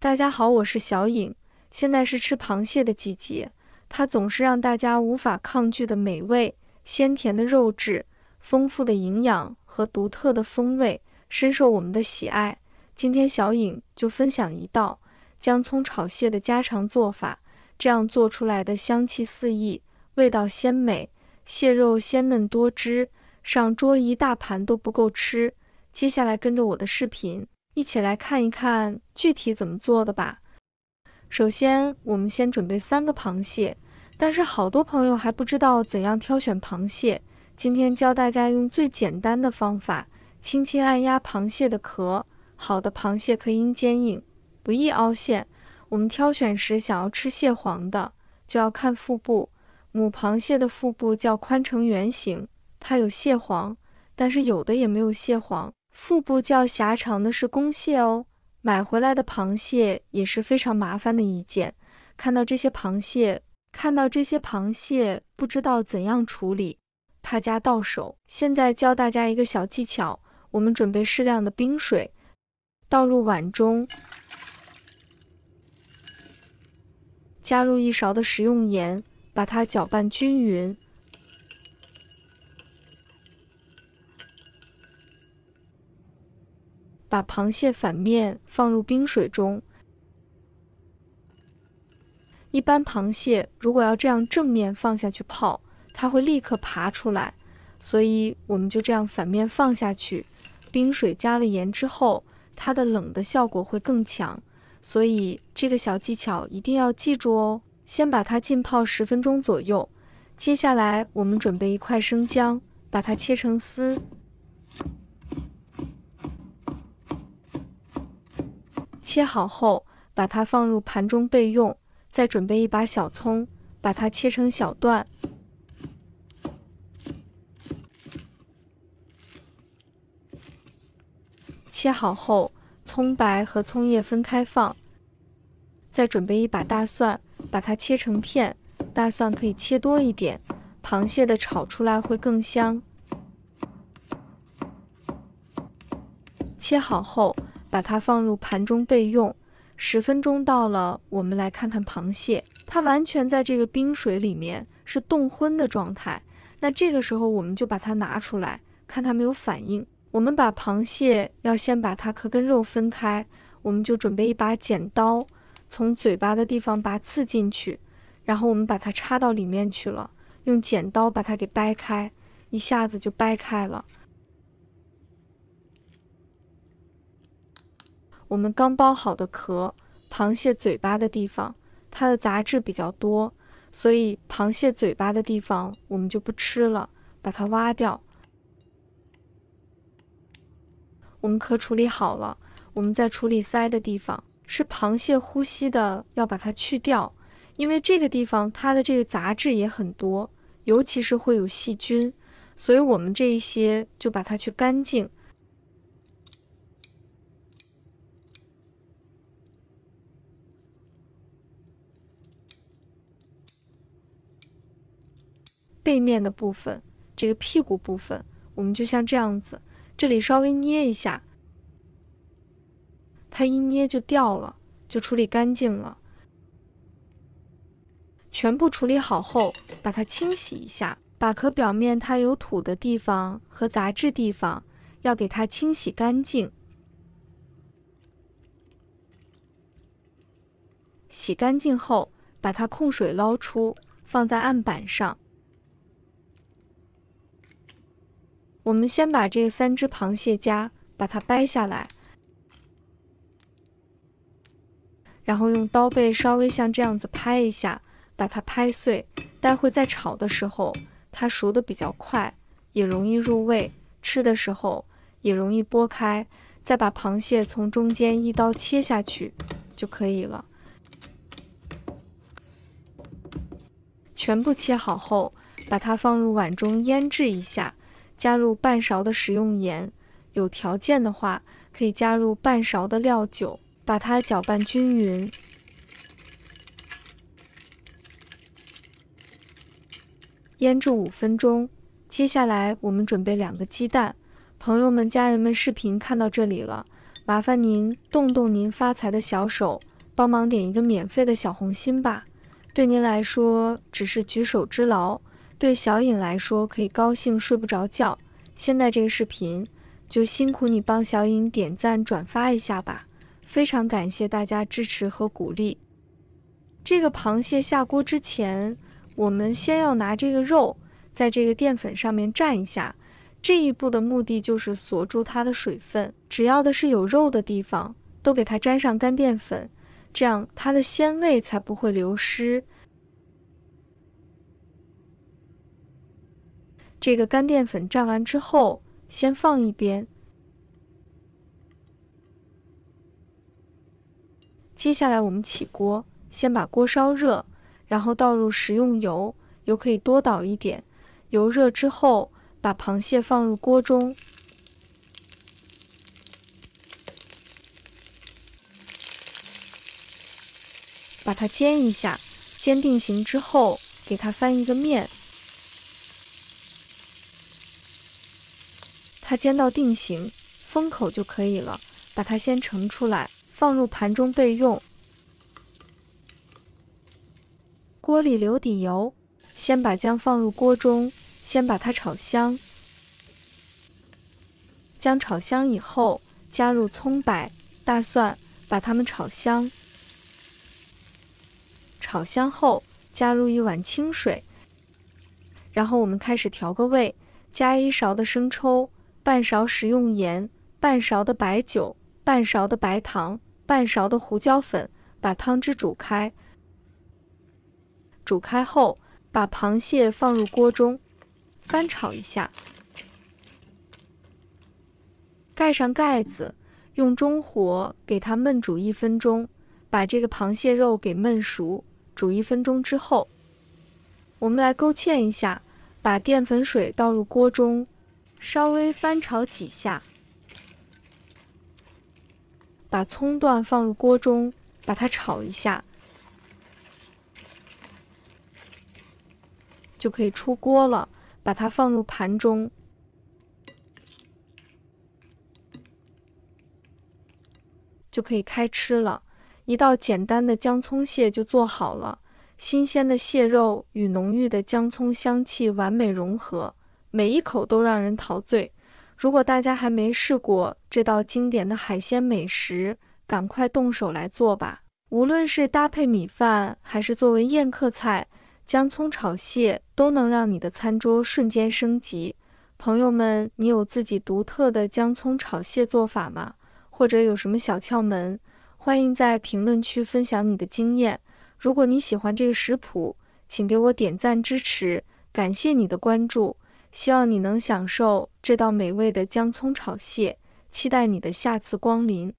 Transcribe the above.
大家好，我是小颖。现在是吃螃蟹的季节，它总是让大家无法抗拒的美味，鲜甜的肉质，丰富的营养和独特的风味，深受我们的喜爱。今天小颖就分享一道姜葱炒蟹的家常做法，这样做出来的香气四溢，味道鲜美，蟹肉鲜嫩多汁，上桌一大盘都不够吃。接下来跟着我的视频，一起来看一看具体怎么做的吧。首先，我们先准备3个螃蟹，但是好多朋友还不知道怎样挑选螃蟹。今天教大家用最简单的方法，轻轻按压螃蟹的壳。好的螃蟹壳因坚硬，不易凹陷。我们挑选时想要吃蟹黄的，就要看腹部。母螃蟹的腹部较宽呈圆形，它有蟹黄，但是有的也没有蟹黄。腹部较狭长的是公蟹哦。买回来的螃蟹也是非常麻烦的一件。看到这些螃蟹，不知道怎样处理，怕夹到手。现在教大家一个小技巧，我们准备适量的冰水，倒入碗中，加入1勺的食用盐，把它搅拌均匀。把螃蟹反面放入冰水中。一般螃蟹如果要这样正面放下去泡，它会立刻爬出来，所以我们就这样反面放下去。冰水加了盐之后，它的冷的效果会更强，所以这个小技巧一定要记住哦。先把它浸泡10分钟左右。接下来我们准备1块生姜，把它切成丝。切好后，把它放入盘中备用。再准备1把小葱，把它切成小段。切好后，葱白和葱叶分开放。再准备1把大蒜，把它切成片。大蒜可以切多一点，螃蟹的炒出来会更香。切好后，把它放入盘中备用。10分钟到了，我们来看看螃蟹，它完全在这个冰水里面是冻昏的状态。那这个时候我们就把它拿出来，看它没有反应。我们把螃蟹要先把它壳跟肉分开，我们就准备1把剪刀，从嘴巴的地方拔刺进去，然后我们把它插到里面去了，用剪刀把它给掰开，一下子就掰开了。我们刚剥好的壳，螃蟹嘴巴的地方，它的杂质比较多，所以螃蟹嘴巴的地方我们就不吃了，把它挖掉。我们壳处理好了，我们再处理鳃的地方，是螃蟹呼吸的，要把它去掉，因为这个地方它的这个杂质也很多，尤其是会有细菌，所以我们这一些就把它去干净。背面的部分，这个屁股部分，我们就像这样子，这里稍微捏一下，它一捏就掉了，就处理干净了。全部处理好后，把它清洗一下，把壳表面它有土的地方和杂质地方要给它清洗干净。洗干净后，把它控水捞出，放在案板上。我们先把这3只螃蟹夹，把它掰下来，然后用刀背稍微像这样子拍一下，把它拍碎。待会在炒的时候，它熟得比较快，也容易入味，吃的时候也容易剥开。再把螃蟹从中间一刀切下去就可以了。全部切好后，把它放入碗中腌制一下。加入半勺的食用盐，有条件的话可以加入半勺的料酒，把它搅拌均匀。腌制5分钟。接下来我们准备2个鸡蛋。朋友们、家人们，视频看到这里了，麻烦您动动您发财的小手，帮忙点一个免费的小红心吧。对您来说只是举手之劳，对小颖来说可以高兴睡不着觉。现在这个视频就辛苦你帮小颖点赞转发一下吧，非常感谢大家支持和鼓励。这个螃蟹下锅之前，我们先要拿这个肉在这个淀粉上面蘸一下，这一步的目的就是锁住它的水分，只要的是有肉的地方都给它沾上干淀粉，这样它的鲜味才不会流失。这个干淀粉蘸完之后先放一边，接下来我们起锅，先把锅烧热，然后倒入食用油，油可以多倒一点。油热之后，把螃蟹放入锅中，把它煎一下，煎定型之后，给它翻一个面。它煎到定型，封口就可以了。把它先盛出来，放入盘中备用。锅里留底油，先把姜放入锅中，先把它炒香。姜炒香以后，加入葱白、大蒜，把它们炒香。炒香后，加入1碗清水，然后我们开始调个味，加1勺的生抽，半勺食用盐，半勺的白酒，半勺的白糖，半勺的胡椒粉，把汤汁煮开。煮开后，把螃蟹放入锅中，翻炒一下，盖上盖子，用中火给它焖煮1分钟，把这个螃蟹肉给焖熟。煮1分钟之后，我们来勾芡一下，把淀粉水倒入锅中，稍微翻炒几下，把葱段放入锅中，把它炒一下，就可以出锅了。把它放入盘中，就可以开吃了。一道简单的姜葱蟹就做好了，新鲜的蟹肉与浓郁的姜葱香气完美融合，每一口都让人陶醉。如果大家还没试过这道经典的海鲜美食，赶快动手来做吧。无论是搭配米饭，还是作为宴客菜，姜葱炒蟹都能让你的餐桌瞬间升级。朋友们，你有自己独特的姜葱炒蟹做法吗？或者有什么小窍门？欢迎在评论区分享你的经验。如果你喜欢这个食谱，请给我点赞支持，感谢你的关注。希望你能享受这道美味的姜葱炒蟹，期待你的下次光临。